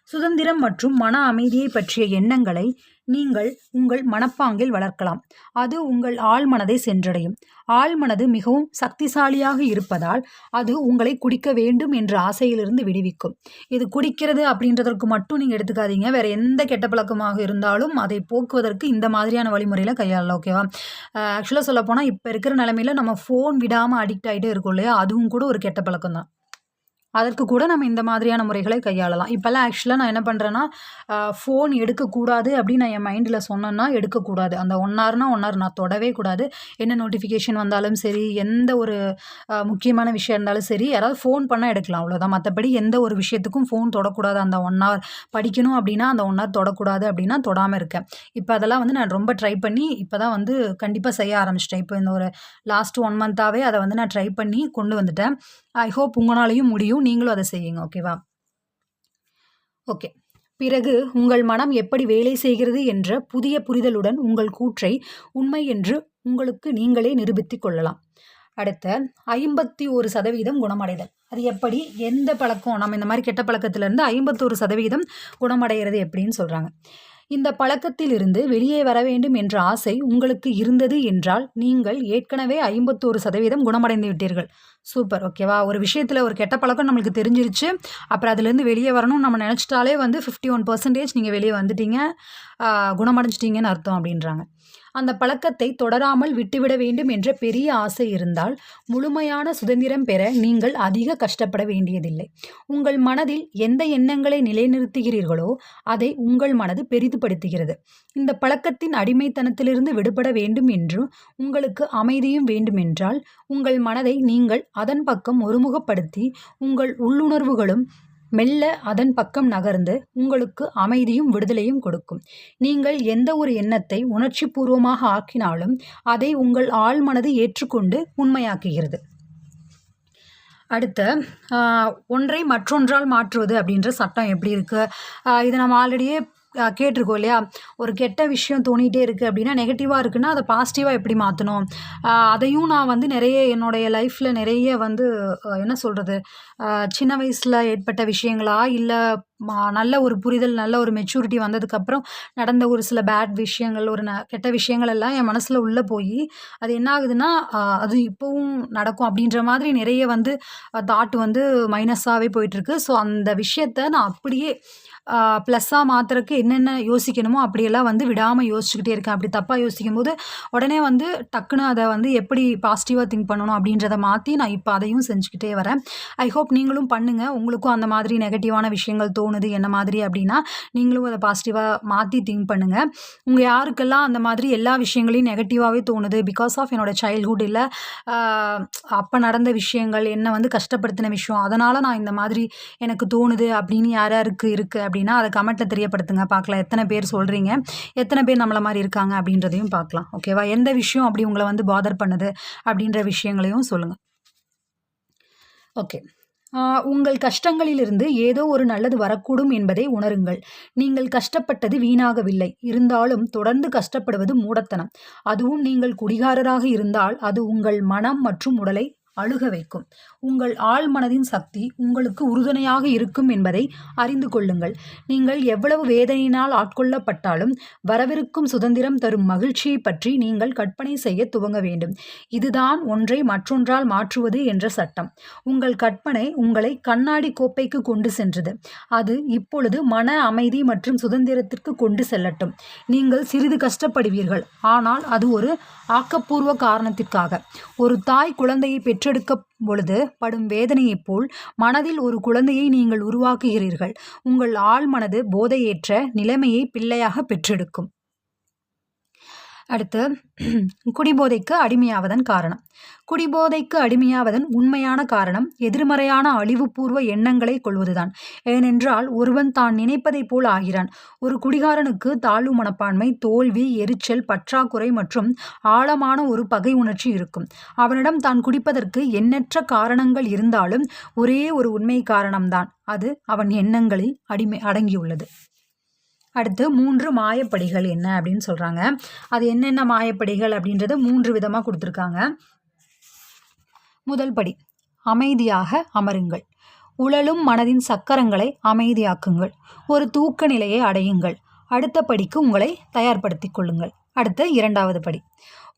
சுதந்திரம் மற்றும் மன அமைதியை பற்றிய எண்ணங்களை நீங்கள் உங்கள் மனப்பாங்கில் வளர்க்கலாம். அது உங்கள் ஆழ்மனதை சென்றடையும். ஆழ்மனது மிகவும் சக்திசாலியாக இருப்பதால் அது உங்களை குடிக்க வேண்டும் என்ற ஆசையிலிருந்து விடுவிக்கும். இது குடிக்கிறது அப்படின்றதற்கு மட்டும் நீங்கள் எடுத்துக்காதீங்க. வேறு எந்த கெட்ட பழக்கமாக இருந்தாலும் அதை போக்குவதற்கு இந்த மாதிரியான வழிமுறையில் கையாளலாம். ஓகேவா? ஆக்சுவலாக சொல்லப்போனால் இப்போ இருக்கிற நிலைமையில் நம்ம ஃபோன் விடாமல் அடிக்ட் ஆகிட்டே இருக்கோம் இல்லையா? அதுவும் கூட ஒரு கெட்ட பழக்கம் தான். அதற்கு கூட நம்ம இந்த மாதிரியான முறைகளை கையாளலாம். இப்போல்லாம் ஆக்சுவலாக நான் என்ன பண்ணுறேன்னா, ஃபோன் எடுக்கக்கூடாது அப்படின்னு நான் என் மைண்டில் சொன்னேன்னா எடுக்கக்கூடாது. அந்த 1 ஹவர்னா 1 ஹவர் நான் தொடவே கூடாது. என்ன நோட்டிஃபிகேஷன் வந்தாலும் சரி, எந்த ஒரு முக்கியமான விஷயம் இருந்தாலும் சரி, யாராவது ஃபோன் பண்ணால் எடுக்கலாம், அவ்வளோதான். மற்றபடி எந்த ஒரு விஷயத்துக்கும் ஃபோன் தொடக்கூடாது. அந்த 1 ஹவர் படிக்கணும் அப்படின்னா அந்த 1 ஹவர் தொடக்கூடாது அப்படின்னா தொடாமல் இருக்கேன். இப்போ அதெல்லாம் வந்து நான் ரொம்ப ட்ரை பண்ணி இப்போ தான் வந்து கண்டிப்பாக செய்ய ஆரம்பிச்சிட்டேன். இப்போ இந்த ஒரு லாஸ்ட் 1 மந்த்தாகவே அதை வந்து நான் ட்ரை பண்ணி கொண்டு வந்துட்டேன். ஐ ஹோப் உங்களாலையும் முடியும். நீங்களும் அதை செய்யுங்க. ஓகேவா? ஓகே. பிறகு உங்கள் மனம் எப்படி வேலை செய்கிறது என்ற புதிய புரிதலுடன் உங்கள் கூற்றை உண்மை என்று உங்களுக்கு நீங்களே நிரூபித்துக் கொள்ளலாம். அடுத்த 51% குணமடைதல். அது எப்படி, எந்த பழக்கம், நம்ம இந்த மாதிரி கெட்ட பழக்கத்திலிருந்து 51% குணமடைகிறது எப்படின்னு சொல்கிறாங்க. இந்த பழக்கத்திலிருந்து வெளியே வர வேண்டும் என்ற ஆசை உங்களுக்கு இருந்தது என்றால் நீங்கள் ஏற்கனவே 51% குணமடைந்து விட்டீர்கள். சூப்பர். ஓகேவா? ஒரு விஷயத்தில் ஒரு கெட்ட பழக்கம் நம்மளுக்கு தெரிஞ்சிருச்சு, அப்புறம் அதுலேருந்து வெளியே வரணும்னு நம்ம நினச்சிட்டாலே 51% நீங்கள் வெளியே வந்துட்டீங்க, குணமடைஞ்சிட்டீங்கன்னு அர்த்தம் அப்படின்றாங்க. அந்த பழக்கத்தை தொடராமல் விட்டுவிட வேண்டும் என்ற பெரிய ஆசை இருந்தால் முழுமையான சுதந்திரம் பெற நீங்கள் அதிக கஷ்டப்பட வேண்டியதில்லை. உங்கள் மனதில் எந்த எண்ணங்களை நிலைநிறுத்துகிறீர்களோ அதை உங்கள் மனது பெரிதுபடுத்துகிறது. இந்த பழக்கத்தின் அடிமைத்தனத்திலிருந்து விடுபட வேண்டும் என்று உங்களுக்கு அமைதியும் வேண்டுமென்றால் உங்கள் மனதை நீங்கள் அதன் பக்கம் ஒருமுகப்படுத்தி உங்கள் உள்ளுணர்வுகளும் மெல்ல அதன் பக்கம் நகர்ந்து உங்களுக்கு அமைதியும் விடுதலையும் கொடுக்கும். நீங்கள் எந்த ஒரு எண்ணத்தை உணர்ச்சி பூர்வமாக ஆக்கினாலும் அதை உங்கள் ஆழ்மனது ஏற்றுக்கொண்டு உண்மையாக்குகிறது. அடுத்த ஒன்றை மற்றொன்றால் மாற்றுவது அப்படின்ற சட்டம் எப்படி இருக்குது? இதை நம்ம ஆல்ரெடியே கேட்டிருக்கோம் இல்லையா? ஒரு கெட்ட விஷயம் தோணிகிட்டே இருக்குது அப்படின்னா, நெகட்டிவாக இருக்குன்னா அதை பாசிட்டிவாக எப்படி மாற்றணும், அதையும் நான் நிறைய என்னுடைய லைஃப்பில் நிறைய என்ன சொல்கிறது, சின்ன வயசில் ஏற்பட்ட விஷயங்களா இல்லை நல்ல ஒரு புரிதல், நல்ல ஒரு மெச்சூரிட்டி வந்ததுக்கப்புறம் நடந்த ஒரு சில பேட் விஷயங்கள், ஒரு கெட்ட விஷயங்கள் எல்லாம் என் மனசில் உள்ளே போய் அது என்ன ஆகுதுன்னா அது இப்போவும் நடக்கும் அப்படின்ற மாதிரி நிறைய தாட் மைனஸாகவே போயிட்டுருக்கு. ஸோ அந்த விஷயத்தை நான் அப்படியே ப்ளஸ்ஸாக மாற்றுறதுக்கு என்னென்ன யோசிக்கணுமோ அப்படியெல்லாம் விடாமல் யோசிச்சுக்கிட்டே இருக்கேன். அப்படி தப்பாக யோசிக்கும் போது உடனே டக்குன்னு அதை எப்படி பாசிட்டிவாக திங்க் பண்ணணும் அப்படின்றத மாற்றி நான் இப்போ அதையும் செஞ்சுக்கிட்டே வரேன். ஐ ஹோப் நீங்களும் பண்ணுங்கள். உங்களுக்கும் அந்த மாதிரி நெகட்டிவான விஷயங்கள் தோணுது என்ன மாதிரி அப்படின்னா நீங்களும் அதை பாசிட்டிவாக மாற்றி திங்க் பண்ணுங்கள். உங்கள் யாருக்கெல்லாம் அந்த மாதிரி எல்லா விஷயங்களையும் நெகட்டிவாகவே தோணுது, பிகாஸ் ஆஃப் என்னோட சைல்ட்ஹுட் இல்லை அப்போ நடந்த விஷயங்கள் என்ன கஷ்டப்படுத்தின விஷயம், அதனால் நான் இந்த மாதிரி எனக்கு தோணுது அப்படின்னு யார் யாருக்கு இருக்குது அப்படின்னா அதை கமெண்ட்டில் தெரியப்படுத்துங்க. பார்க்கலாம் எத்தனை பேர் சொல்கிறீங்க, எத்தனை பேர் நம்மளை மாதிரி இருக்காங்க அப்படின்றதையும் பார்க்கலாம். ஓகேவா? எந்த விஷயம் அப்படி உங்களை பாதர் பண்ணுது அப்படின்ற விஷயங்களையும் சொல்லுங்கள். ஓகே. உங்கள் கஷ்டங்களிலிருந்து ஏதோ ஒரு நல்லது வரக்கூடும் என்பதை உணருங்கள். நீங்கள் கஷ்டப்பட்டது வீணாகவில்லை. இருந்தாலும் தொடர்ந்து கஷ்டப்படுவது மூடத்தனம். அதுவும் நீங்கள் குடிகாரராக இருந்தால் அது உங்கள் மனம் மற்றும் உடலை அழுக வைக்கும். உங்கள் ஆழ்மனதின் சக்தி உங்களுக்கு உறுதுணையாக இருக்கும் என்பதை அறிந்து கொள்ளுங்கள். நீங்கள் எவ்வளவு வேதனையினால் ஆட்கொள்ளப்பட்டாலும் வரவிருக்கும் சுதந்திரம் தரும் மகிழ்ச்சியை பற்றி நீங்கள் கற்பனை செய்ய துவங்க வேண்டும். இதுதான் ஒன்றை மற்றொன்றால் மாற்றுவது என்ற சட்டம். உங்கள் கற்பனை உங்களை கண்ணாடி கோப்பைக்கு கொண்டு சென்றது. அது இப்பொழுது மன அமைதி மற்றும் சுதந்திரத்திற்கு கொண்டு செல்லட்டும். நீங்கள் சிறிது கஷ்டப்படுவீர்கள், ஆனால் அது ஒரு ஆக்கப்பூர்வ காரணத்திற்காக. ஒரு தாய் குழந்தையை பெற்றெடுக்க பொழுது படும் வேதனையைப் போல் மனதில் ஒரு குழந்தையை நீங்கள் உருவாக்குகிறீர்கள். உங்கள் ஆழ்மனது போதையேற்ற நிலைமையை பிள்ளையாக பெற்றெடுக்கும். அடுத்து குடிபோதைக்கு அடிமையாவதன் காரணம். குடிபோதைக்கு அடிமையாவதன் உண்மையான காரணம் எதிர்மறையான அழிவுபூர்வ எண்ணங்களை கொள்வதுதான். ஏனென்றால் ஒருவன் தான் நினைப்பதைப் போல் ஆகிறான். ஒரு குடிகாரனுக்கு தாழ்வு மனப்பான்மை, தோல்வி, எரிச்சல், பற்றாக்குறை மற்றும் ஆழமான ஒரு பகை உணர்ச்சி இருக்கும். அவனிடம் தான் குடிப்பதற்கு எண்ணற்ற காரணங்கள் இருந்தாலும் ஒரே ஒரு உண்மை காரணம்தான், அது அவன் எண்ணங்களில் அடங்கியுள்ளது. அடுத்து 3 மாயப்படிகள் என்ன அப்படின்னு சொல்கிறாங்க. அது என்னென்ன மாயப்படிகள் அப்படின்றத 3 விதமாக கொடுத்துருக்காங்க. முதல் படி, அமைதியாக அமருங்கள். உழலும் மனதின் சக்கரங்களை அமைதியாக்குங்கள். ஒரு தூக்க நிலையை அடையுங்கள். அடுத்த படிக்கு உங்களை தயார்படுத்திக் கொள்ளுங்கள். அடுத்த 2வது படி,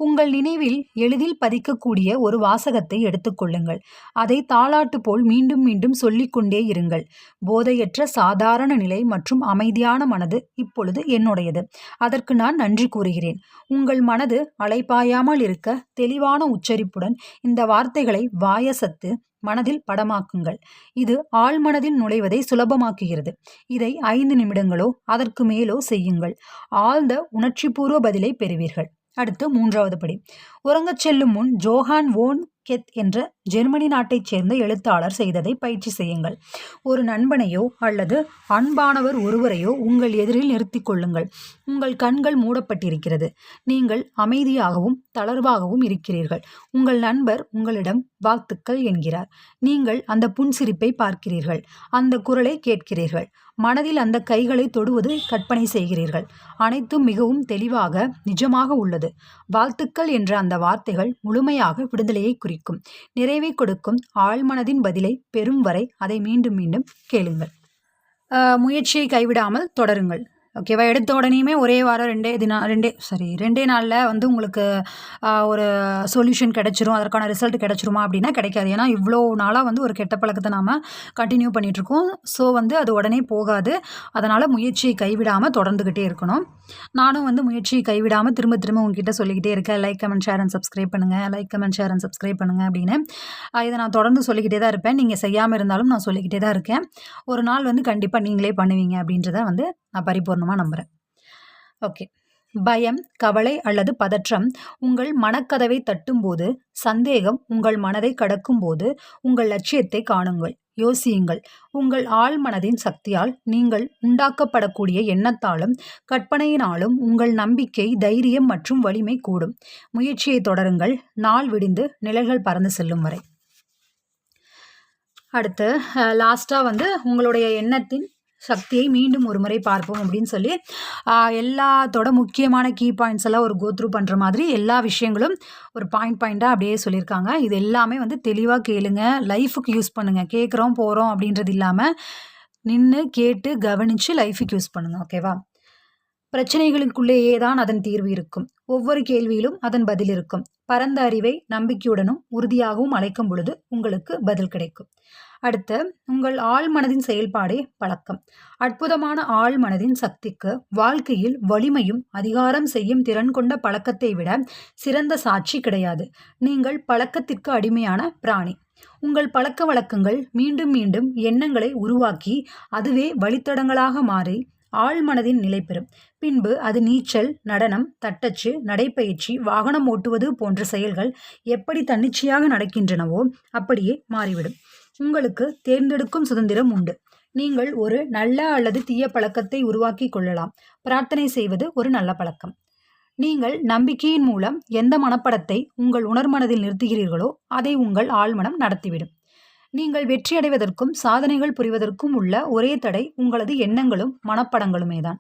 உங்கள் நினைவில் எளிதில் பதிக்கக்கூடிய ஒரு வாசகத்தை எடுத்துக்கொள்ளுங்கள். அதை தாலாட்டு போல் மீண்டும் மீண்டும் சொல்லிக்கொண்டே இருங்கள். போதையற்ற சாதாரண நிலை மற்றும் அமைதியான மனது இப்பொழுது என்னுடையது. அதற்கு நான் நன்றி கூறுகிறேன். உங்கள் மனது அலைபாயாமல் இருக்க தெளிவான உச்சரிப்புடன் இந்த வார்த்தைகளை வாயசத்து மனதில் படமாக்குங்கள். இது ஆழ்மனதில் நுழைவதை சுலபமாக்குகிறது. இதை 5 நிமிடங்களோ அதற்கு மேலோ செய்யுங்கள். ஆழ்ந்த உணர்ச்சிபூர்வ பதிலை பெறுவீர்கள். அடுத்து 3வது படி, உறங்கச் செல்லும் முன் ஜோஹான் வோன் கெத் என்ற ஜெர்மனி நாட்டைச் சேர்ந்த எழுத்தாளர் செய்ததை பயிற்சி செய்யுங்கள். ஒரு நண்பனையோ அல்லது அன்பானவர் ஒருவரையோ உங்கள் எதிரில் நிறுத்திக் கொள்ளுங்கள். உங்கள் கண்கள் மூடப்பட்டிருக்கிறது. நீங்கள் அமைதியாகவும் தளர்வாகவும் இருக்கிறீர்கள். உங்கள் நண்பர் உங்களிடம் வாழ்த்துக்கள் என்கிறார். நீங்கள் அந்த புன்சிரிப்பை பார்க்கிறீர்கள். அந்த குரலை கேட்கிறீர்கள். மனதில் அந்த கைகளை தொடுவது கற்பனை செய்கிறீர்கள். அனைத்தும் மிகவும் தெளிவாக நிஜமாக உள்ளது. வாழ்த்துக்கள் என்ற அந்த வார்த்தைகள் முழுமையாக விடுதலையை குறிக்கும். குறிக்கும். நிறைவை கொடுக்கும் ஆழ்மனதின் பதிலை பெறும் வரை அதை மீண்டும் மீண்டும் கேளுங்கள். முயற்சியை கைவிடாமல் தொடருங்கள். ஓகேவா? எடுத்த உடனேயுமே ஒரே வாரம் 2 நாளில் வந்து உங்களுக்கு ஒரு சொல்யூஷன் கிடைச்சிரும், அதற்கான ரிசல்ட் கிடைச்சிருமா அப்படின்னா கிடைக்காது. ஏன்னா இவ்வளோ நாளாக வந்து ஒரு கெட்ட பழக்கத்தை நாம் கண்டினியூ பண்ணிகிட்ருக்கோம். ஸோ வந்து அது உடனே போகாது. அதனால் முயற்சியை கைவிடாமல் தொடர்ந்துக்கிட்டே இருக்கணும். நானும் வந்து முயற்சியை கைவிடாமல் திரும்ப திரும்ப உங்ககிட்ட சொல்லிக்கிட்டே இருக்கேன். Like, comment, share and subscribe பண்ணுங்கள், like, comment, share and subscribe பண்ணுங்கள் அப்படின்னு. இதை நான் தொடர்ந்து சொல்லிக்கிட்டே தான் இருப்பேன். நீங்கள் செய்யாமல் இருந்தாலும் நான் சொல்லிக்கிட்டே தான் இருக்கேன். ஒரு நாள் வந்து கண்டிப்பாக நீங்களே பண்ணுவீங்க அப்படின்றத வந்து நான் பரிபூர்ணமாக நம்புகிறேன். ஓகே. பயம், கவலை அல்லது பதற்றம் உங்கள் மனக்கதவை தட்டும்போது, சந்தேகம் உங்கள் மனதை கடக்கும்போது உங்கள் லட்சியத்தை காணுங்கள், யோசியுங்கள். உங்கள் ஆழ்மனதின் சக்தியால் நீங்கள் உண்டாக்கப்படக்கூடிய எண்ணத்தாலும் கற்பனையினாலும் உங்கள் நம்பிக்கை, தைரியம் மற்றும் வலிமை கூடும். முயற்சியை தொடருங்கள், நாள் விடிந்து நிழல்கள் பறந்து செல்லும் வரை. அடுத்து லாஸ்ட்டாக வந்து உங்களுடைய எண்ணத்தின் சக்தியை மீண்டும் ஒரு முறை பார்ப்போம் அப்படின்னு சொல்லி எல்லாத்தோட முக்கியமான கீ பாயிண்ட்ஸ் எல்லாம் ஒரு கோத்ரூ பண்ணுற மாதிரி எல்லா விஷயங்களும் ஒரு பாயிண்டாக அப்படியே சொல்லியிருக்காங்க. இது எல்லாமே வந்து தெளிவாக கேளுங்க, லைஃபுக்கு யூஸ் பண்ணுங்கள். கேட்குறோம் போகிறோம் அப்படின்றது இல்லாமல் நின்று கேட்டு கவனித்து லைஃபுக்கு யூஸ் பண்ணுங்கள். ஓகேவா? பிரச்சனைகளுக்குள்ளேயே தான் அதன் தீர்வு இருக்கும். ஒவ்வொரு கேள்வியிலும் அதன் பதில் இருக்கும். பரந்த அறிவை நம்பிக்கையுடனும் உறுதியாகவும் அழைக்கும் பொழுது உங்களுக்கு பதில் கிடைக்கும். அடுத்து உங்கள் ஆழ்மனதின் செயல்பாடே பழக்கம். அற்புதமான ஆழ்மனதின் சக்திக்கு வாழ்க்கையில் வலிமையும் அதிகாரம் செய்யும் திறன் கொண்ட பழக்கத்தை விட சிறந்த சாட்சி கிடையாது. நீங்கள் பழக்கத்திற்கு அடிமையான பிராணி. உங்கள் பழக்க வழக்கங்கள் மீண்டும் மீண்டும் எண்ணங்களை உருவாக்கி அதுவே வழித்தடங்களாக மாறி ஆழ்மனதின் நிலை பெறும். பின்பு அது நீச்சல், நடனம், தட்டச்சு, நடைப்பயிற்சி, வாகனம் ஓட்டுவது போன்ற செயல்கள் எப்படி தன்னிச்சையாக நடக்கின்றனவோ அப்படியே மாறிவிடும். உங்களுக்கு தேர்ந்தெடுக்கும் சுதந்திரம் உண்டு. நீங்கள் ஒரு நல்ல அல்லது தீய பழக்கத்தை உருவாக்கி கொள்ளலாம். பிரார்த்தனை செய்வது ஒரு நல்ல பழக்கம். நீங்கள் நம்பிக்கையின் மூலம் எந்த மனப்படத்தை உங்கள் உணர்மனதில் நிறுத்துகிறீர்களோ அதை உங்கள் ஆழ்மனம் நடத்திவிடும். நீங்கள் வெற்றியடைவதற்கும் சாதனைகள் புரிவதற்கும் உள்ள ஒரே தடை உங்களது எண்ணங்களும் மனப்படங்களுமே தான்.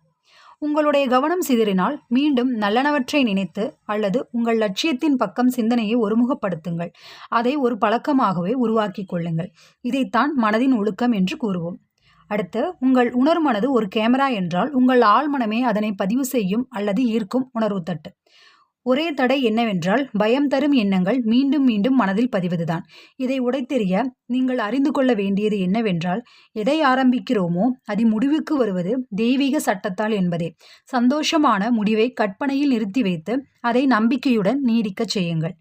உங்களுடைய கவனம் சிதறினால் மீண்டும் நல்லனவற்றை நினைத்து அல்லது உங்கள் லட்சியத்தின் பக்கம் சிந்தனையை ஒருமுகப்படுத்துங்கள். அதை ஒரு பழக்கமாகவே உருவாக்கி கொள்ளுங்கள். இதைத்தான் மனதின் ஒழுக்கம் என்று கூறுவோம். அடுத்து உங்கள் உணர்மனது ஒரு கேமரா என்றால் உங்கள் ஆழ்மனமே அதனை பதிவு செய்யும் அல்லது ஈர்க்கும் உணர்வு தட்டு. ஒரே தடை என்னவென்றால் பயம் தரும் எண்ணங்கள் மீண்டும் மீண்டும் மனதில் பதிவதுதான். இதை உடைத்தெறிய நீங்கள் அறிந்து கொள்ள வேண்டியது என்னவென்றால் எதை ஆரம்பிக்கிறோமோ அது முடிவுக்கு வருவது தெய்வீக சட்டத்தால் என்பதே. சந்தோஷமான முடிவை கற்பனையில் நிறுத்தி வைத்து அதை நம்பிக்கையுடன் நீடிக்கச் செய்யுங்கள்.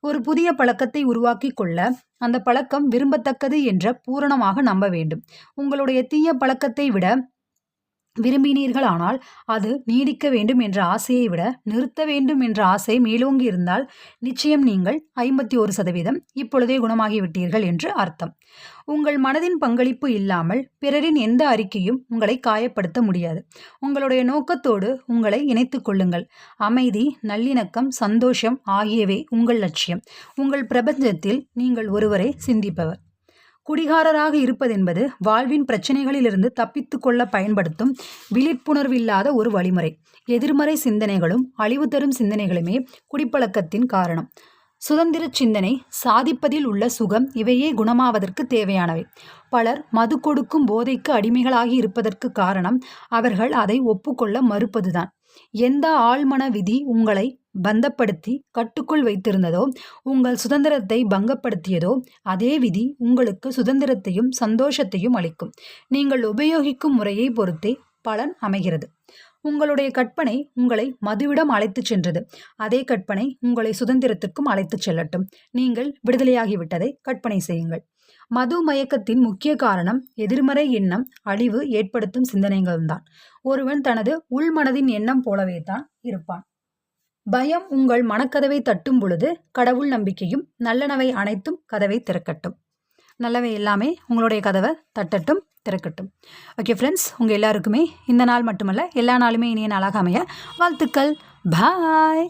ஒரு புதிய பழக்கத்தை உருவாக்கி கொள்ள அந்த பழக்கம் விரும்பத்தக்கது என்ற பூரணமாக நம்ப வேண்டும். உங்களுடைய தீய பழக்கத்தை விட விரும்பினீர்களானால் அது நீடிக்க வேண்டும் என்ற ஆசையை விட நிறுத்த வேண்டும் என்ற ஆசை மேலோங்கி இருந்தால் நிச்சயம் நீங்கள் 51% இப்பொழுதே குணமாகிவிட்டீர்கள் என்று அர்த்தம். உங்கள் மனதின் பங்களிப்பு இல்லாமல் பிறரின் எந்த அறிக்கையும் உங்களை காயப்படுத்த முடியாது. உங்களுடைய நோக்கத்தோடு உங்களை இணைத்துக் கொள்ளுங்கள். அமைதி, நல்லிணக்கம், சந்தோஷம் ஆகியவை உங்கள் லட்சியம். உங்கள் பிரபஞ்சத்தில் நீங்கள் ஒருவரை சிந்திப்பவர். குடிகாரராக இருப்பதென்பது வாழ்வின் பிரச்சனைகளிலிருந்து தப்பித்து கொள்ள பயன்படுத்தும் விழிப்புணர்வில்லாத ஒரு வழிமுறை. எதிர்மறை சிந்தனைகளும் அழிவு தரும் சிந்தனைகளுமே குடிப்பழக்கத்தின் காரணம். சுதந்திர சிந்தனை, சாதிப்பதில் உள்ள சுகம் இவையே குணமாவதற்கு தேவையானவை. பலர் மது கொடுக்கும் போதைக்கு அடிமைகளாகி இருப்பதற்கு காரணம் அவர்கள் அதை ஒப்புக்கொள்ள மறுப்பதுதான். எந்த ஆழ்மன விதி உங்களை பந்தப்படுத்தி கட்டுக்குள் வைத்திருந்ததோ, உங்கள் சுதந்திரத்தை பங்கப்படுத்தியதோ அதே விதி உங்களுக்கு சுதந்திரத்தையும் சந்தோஷத்தையும் அளிக்கும். நீங்கள் உபயோகிக்கும் முறையை பொறுத்தே பலன் அமைகிறது. உங்களுடைய கற்பனை உங்களை மதுவிடம் அழைத்துச் சென்றது. அதே கற்பனை உங்களை சுதந்திரத்திற்கும் அழைத்துச் செல்லட்டும். நீங்கள் விடுதலையாகிவிட்டதை கற்பனை செய்யுங்கள். மது மயக்கத்தின் முக்கிய காரணம் எதிர்மறை எண்ணம், அழிவு ஏற்படுத்தும் சிந்தனைகள்தான். ஒருவன் தனது உள்மனதின் எண்ணம் போலவே தான் இருப்பான். பயம் உங்கள் மனக்கதவை தட்டும் பொழுது கடவுள் நம்பிக்கையும் நல்லனவை அனைத்தும் கதவை திறக்கட்டும். நல்லவை எல்லாமே உங்களுடைய கதவை தட்டட்டும், திறக்கட்டும். ஓகே ஃப்ரெண்ட்ஸ், உங்கள் எல்லாருக்குமே இந்த நாள் மட்டுமல்ல எல்லா நாளுமே இனிய நாளாக அமைய வாழ்த்துக்கள். பாய்.